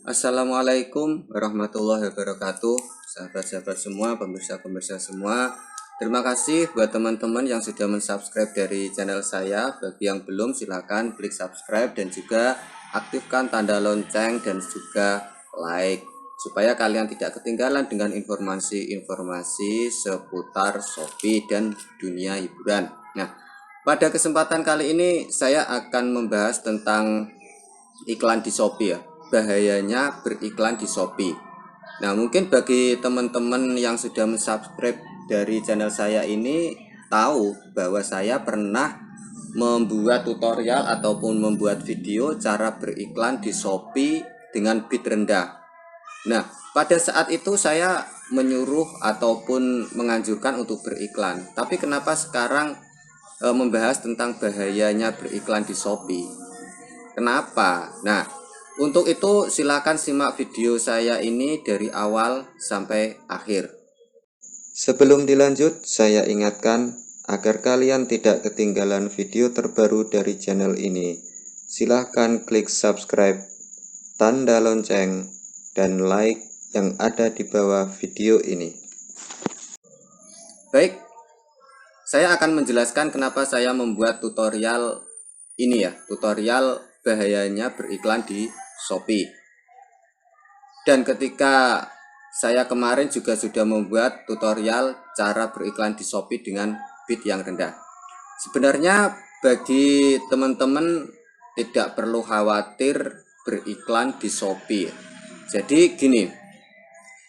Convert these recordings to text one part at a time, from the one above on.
Assalamualaikum warahmatullahi wabarakatuh. Sahabat-sahabat semua, pemirsa-pemirsa semua, terima kasih buat teman-teman yang sudah mensubscribe dari channel saya. Bagi yang belum, silakan klik subscribe dan juga aktifkan tanda lonceng dan juga like, supaya kalian tidak ketinggalan dengan informasi-informasi seputar Shopee dan dunia hiburan. Nah, pada kesempatan kali ini saya akan membahas tentang iklan di Shopee ya, bahayanya beriklan di Shopee. Nah, mungkin bagi teman-teman yang sudah mensubscribe dari channel saya ini tahu bahwa saya pernah membuat tutorial ataupun membuat video cara beriklan di Shopee dengan bid rendah. Nah, pada saat itu saya menyuruh ataupun menganjurkan untuk beriklan. Tapi kenapa sekarang membahas tentang bahayanya beriklan di Shopee? Kenapa? Nah, untuk itu silakan simak video saya ini dari awal sampai akhir. Sebelum dilanjut, saya ingatkan agar kalian tidak ketinggalan video terbaru dari channel ini. Silahkan klik subscribe, tanda lonceng, dan like yang ada di bawah video ini. Baik, saya akan menjelaskan kenapa saya membuat tutorial ini ya, tutorial bahayanya beriklan di Shopee. Dan ketika saya kemarin juga sudah membuat tutorial cara beriklan di Shopee dengan bid yang rendah. Sebenarnya bagi teman-teman tidak perlu khawatir beriklan di Shopee. Jadi gini,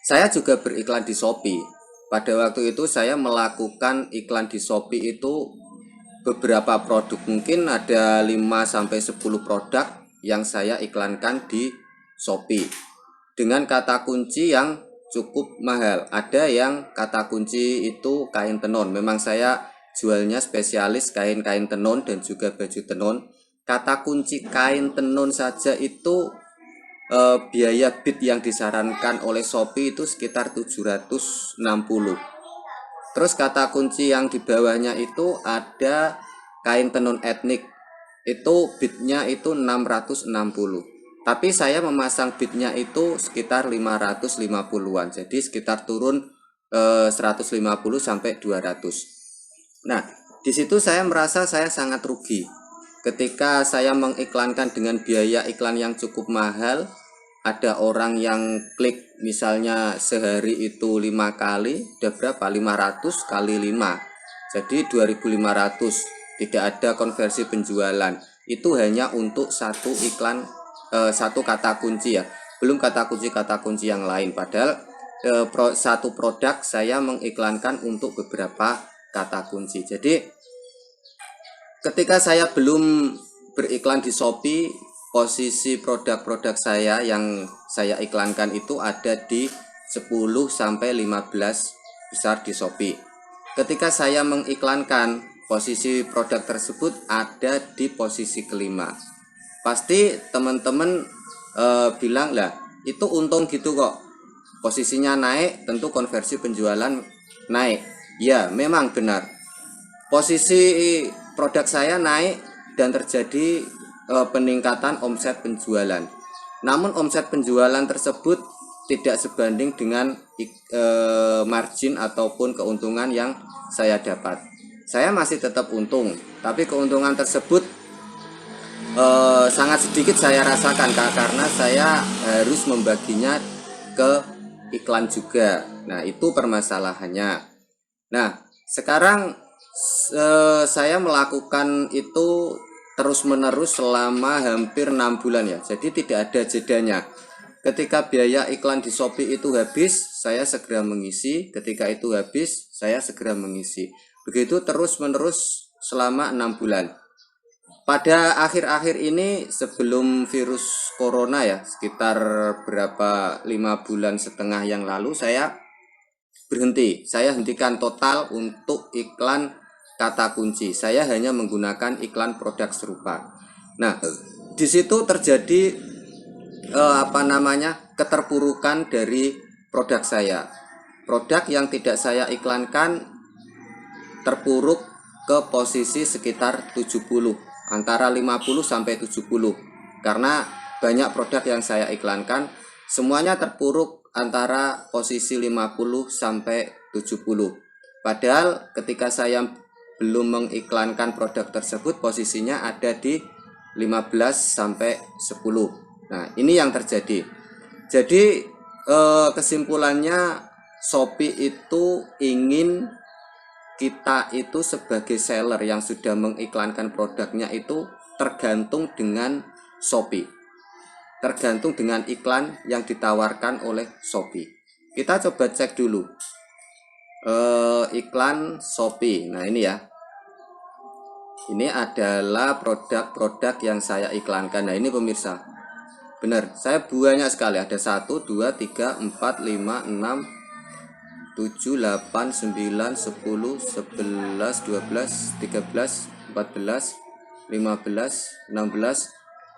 saya juga beriklan di Shopee. Pada waktu itu saya melakukan iklan di Shopee itu beberapa produk, mungkin ada 5-10 produk yang saya iklankan di Shopee dengan kata kunci yang cukup mahal. Ada yang kata kunci itu kain tenun. Memang saya jualnya spesialis kain-kain tenun dan juga baju tenun. Kata kunci kain tenun saja itu biaya bid yang disarankan oleh Shopee itu sekitar 760. Terus kata kunci yang di bawahnya itu ada kain tenun etnik, itu bidnya itu 660. Tapi saya memasang bidnya itu sekitar 550-an. Jadi sekitar turun 150 sampai 200. Nah, di situ saya merasa saya sangat rugi. Ketika saya mengiklankan dengan biaya iklan yang cukup mahal, ada orang yang klik misalnya sehari itu 5 kali, udah berapa? 500 kali 5. Jadi 2500. Tidak ada konversi penjualan. Itu hanya untuk satu iklan, satu kata kunci ya. Belum kata kunci yang lain. Padahal satu produk saya mengiklankan untuk beberapa kata kunci. Jadi ketika saya belum beriklan di Shopee, posisi produk-produk saya yang saya iklankan itu ada di 10-15 besar di Shopee. Ketika saya mengiklankan, posisi produk tersebut ada di posisi kelima. Pasti teman-teman bilang, lah itu untung gitu kok, posisinya naik, tentu konversi penjualan naik. Ya, memang benar, posisi produk saya naik dan terjadi peningkatan omset penjualan. Namun omset penjualan tersebut tidak sebanding dengan margin ataupun keuntungan yang saya dapat. Saya masih tetap untung, tapi keuntungan tersebut sangat sedikit saya rasakan karena saya harus membaginya ke iklan juga. Nah, itu permasalahannya. Nah, sekarang saya melakukan itu terus-menerus selama hampir 6 bulan ya. Jadi tidak ada jedanya. Ketika biaya iklan di Shopee itu habis, saya segera mengisi. Ketika itu habis, saya segera mengisi. Begitu terus-menerus selama 6 bulan. Pada akhir-akhir ini sebelum virus corona ya, sekitar berapa 5,5 bulan yang lalu saya berhenti. Saya hentikan total untuk iklan kata kunci. Saya hanya menggunakan iklan produk serupa. Nah, di situ terjadi keterpurukan dari produk saya. Produk yang tidak saya iklankan terpuruk ke posisi sekitar 70, antara 50 sampai 70. Karena banyak produk yang saya iklankan semuanya terpuruk antara posisi 50 sampai 70. Padahal ketika saya belum mengiklankan produk tersebut, posisinya ada di 15 sampai 10. Nah, ini yang terjadi. Jadi kesimpulannya, Shopee itu ingin kita itu sebagai seller yang sudah mengiklankan produknya itu tergantung dengan Shopee, tergantung dengan iklan yang ditawarkan oleh Shopee. Kita coba cek dulu iklan Shopee. Nah, ini ya, ini adalah produk-produk yang saya iklankan. Nah, ini pemirsa, benar, saya banyak sekali, ada 1, 2, 3, 4, 5, 6, 7, 8, 9, 10, 11, 12, 13, 14, 15, 16,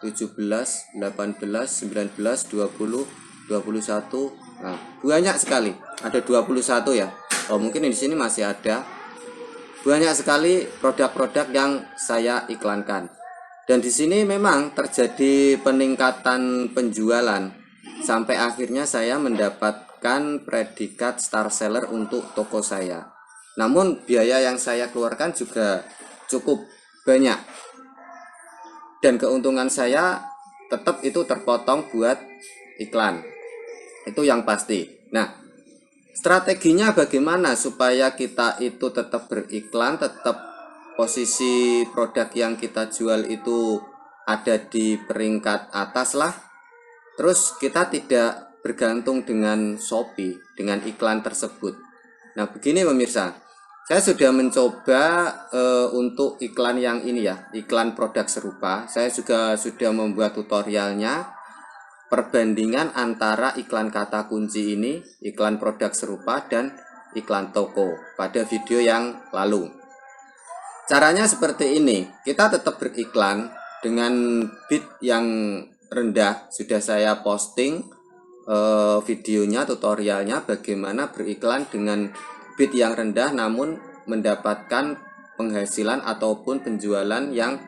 17, 18, 19, 20, 21. Nah, banyak sekali. Ada 21 ya. Oh, mungkin di sini masih ada. Banyak sekali produk-produk yang saya iklankan. Dan di sini memang terjadi peningkatan penjualan sampai akhirnya saya mendapatkan predikat star seller untuk toko saya. Namun biaya yang saya keluarkan juga cukup banyak. Dan keuntungan saya tetap itu terpotong buat iklan. Itu yang pasti. Nah, strateginya bagaimana supaya kita itu tetap beriklan, tetap posisi produk yang kita jual itu ada di peringkat atas lah. Terus kita tidak bergantung dengan Shopee, dengan iklan tersebut. Nah, begini pemirsa, saya sudah mencoba untuk iklan yang ini ya, iklan produk serupa. Saya juga sudah membuat tutorialnya, perbandingan antara iklan kata kunci ini, iklan produk serupa, dan iklan toko pada video yang lalu. Caranya seperti ini, kita tetap beriklan dengan bid yang rendah. Sudah saya posting videonya, tutorialnya bagaimana beriklan dengan bid yang rendah namun mendapatkan penghasilan ataupun penjualan yang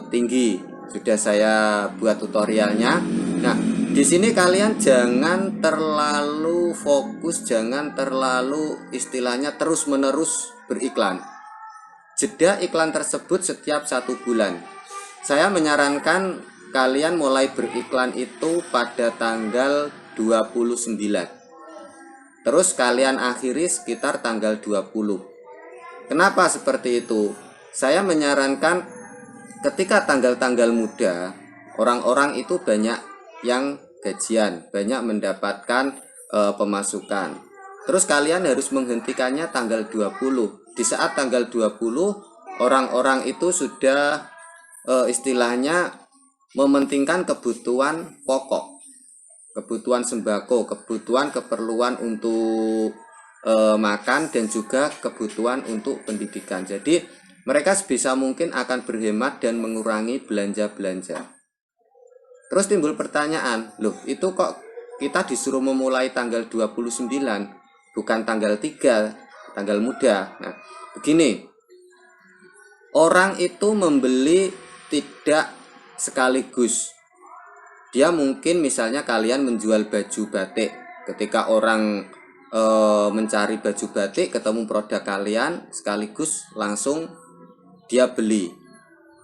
tinggi. Sudah saya buat tutorialnya. Nah, di sini kalian jangan terlalu fokus, jangan terlalu istilahnya terus-menerus beriklan. Jeda iklan tersebut setiap 1 bulan. Saya menyarankan kalian mulai beriklan itu pada tanggal 29. Terus kalian akhiri sekitar tanggal 20. Kenapa seperti itu? Saya menyarankan ketika tanggal-tanggal muda, orang-orang itu banyak yang gajian, banyak mendapatkan pemasukan. Terus kalian harus menghentikannya tanggal 20. Di saat tanggal 20, orang-orang itu sudah istilahnya mementingkan kebutuhan pokok, kebutuhan sembako, kebutuhan keperluan untuk makan, dan juga kebutuhan untuk pendidikan. Jadi mereka sebisa mungkin akan berhemat dan mengurangi belanja-belanja. Terus timbul pertanyaan, loh itu kok kita disuruh memulai tanggal 29, bukan tanggal 3, tanggal muda. Nah, begini, orang itu membeli tidak sekaligus. Dia mungkin misalnya kalian menjual baju batik, ketika orang mencari baju batik ketemu produk kalian sekaligus langsung dia beli.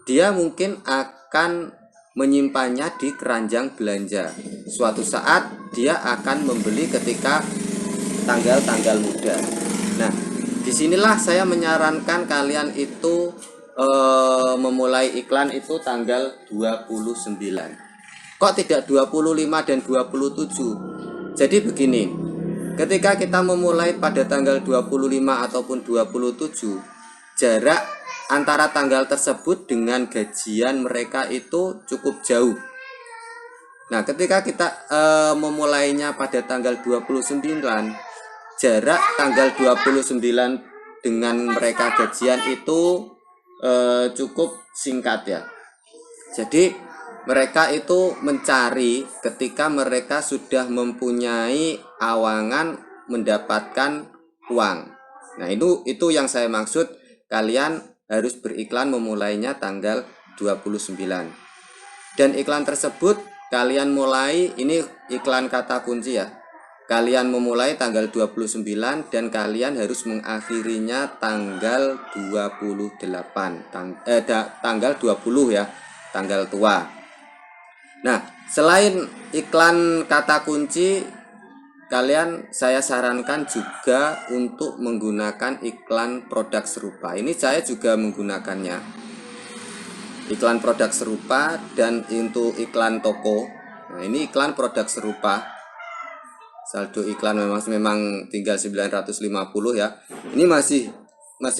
Dia mungkin akan menyimpannya di keranjang belanja. Suatu saat dia akan membeli ketika tanggal-tanggal muda. Nah, disinilah saya menyarankan kalian itu memulai iklan itu tanggal 29. Kok tidak 25 dan 27? Jadi begini, ketika kita memulai pada tanggal 25 ataupun 27, jarak antara tanggal tersebut dengan gajian mereka itu cukup jauh. Nah, ketika kita memulainya pada tanggal 29, jarak tanggal 29 dengan mereka gajian itu cukup singkat ya. Jadi mereka itu mencari ketika mereka sudah mempunyai awangan mendapatkan uang. Nah, itu yang saya maksud, kalian harus beriklan memulainya tanggal 29. Dan iklan tersebut kalian mulai, ini iklan kata kunci ya. Kalian memulai tanggal 29 dan kalian harus mengakhirinya tanggal 28. Tanggal 20 ya, tanggal tua. Nah, selain iklan kata kunci, saya sarankan juga untuk menggunakan iklan produk serupa. Ini saya juga menggunakannya. Iklan produk serupa dan untuk iklan toko. Nah, ini iklan produk serupa. Saldo iklan memang tinggal 950 ya. Ini masih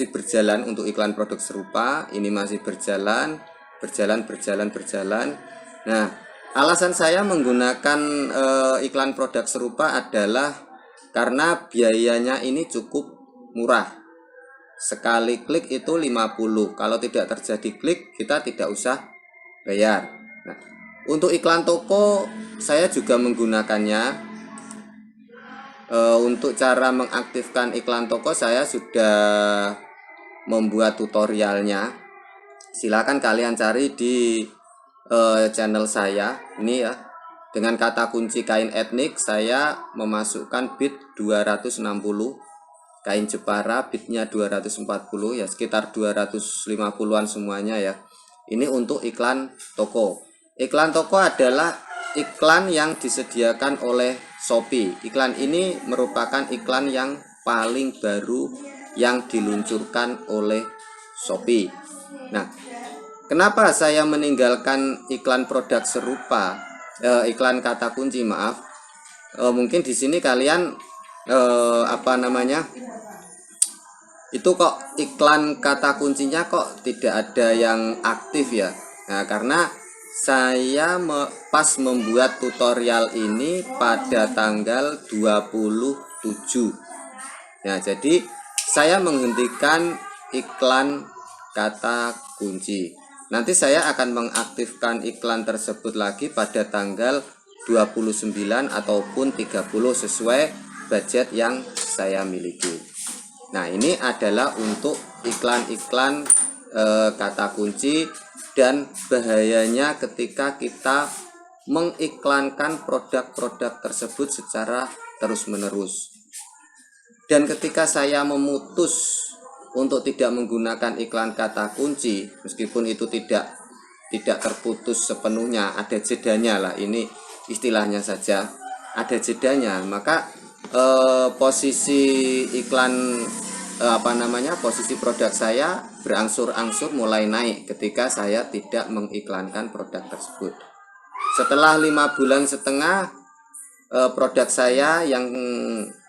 berjalan untuk iklan produk serupa. Ini masih berjalan. Nah, alasan saya menggunakan iklan produk serupa adalah karena biayanya ini cukup murah. Sekali klik itu 50. Kalau tidak terjadi klik, kita tidak usah bayar. Nah, untuk iklan toko saya juga menggunakannya. Untuk cara mengaktifkan iklan toko saya sudah membuat tutorialnya. Silakan kalian cari di channel saya ini ya. Dengan kata kunci kain etnik saya memasukkan bit 260, kain Jepara bitnya 240 ya, sekitar 250-an semuanya ya. Ini untuk iklan toko. Iklan toko adalah iklan yang disediakan oleh Shopee. Iklan ini merupakan iklan yang paling baru yang diluncurkan oleh Shopee. Nah, kenapa saya meninggalkan iklan produk serupa, iklan kata kunci maaf? Mungkin di sini kalian itu kok iklan kata kuncinya kok tidak ada yang aktif ya? Nah, karena saya pas membuat tutorial ini pada tanggal 27. Nah, jadi saya menghentikan iklan kata kunci. Nanti saya akan mengaktifkan iklan tersebut lagi pada tanggal 29 ataupun 30 sesuai budget yang saya miliki. Nah, ini adalah untuk iklan-iklan kata kunci dan bahayanya ketika kita mengiklankan produk-produk tersebut secara terus-menerus. Dan ketika saya memutus untuk tidak menggunakan iklan kata kunci, meskipun itu tidak terputus sepenuhnya, ada jedanya lah, ini istilahnya saja, ada jedanya, maka posisi iklan posisi produk saya berangsur-angsur mulai naik ketika saya tidak mengiklankan produk tersebut. Setelah 5,5 bulan produk saya yang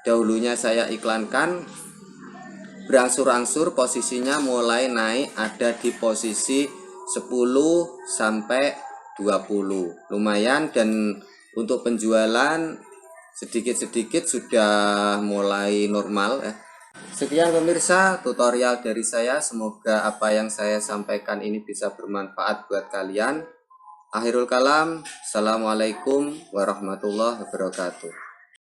dahulunya saya iklankan berangsur-angsur posisinya mulai naik, ada di posisi 10 sampai 20. Lumayan, dan untuk penjualan sedikit-sedikit sudah mulai normal ya. Sekian pemirsa tutorial dari saya, semoga apa yang saya sampaikan ini bisa bermanfaat buat kalian. Akhirul kalam, assalamualaikum warahmatullahi wabarakatuh.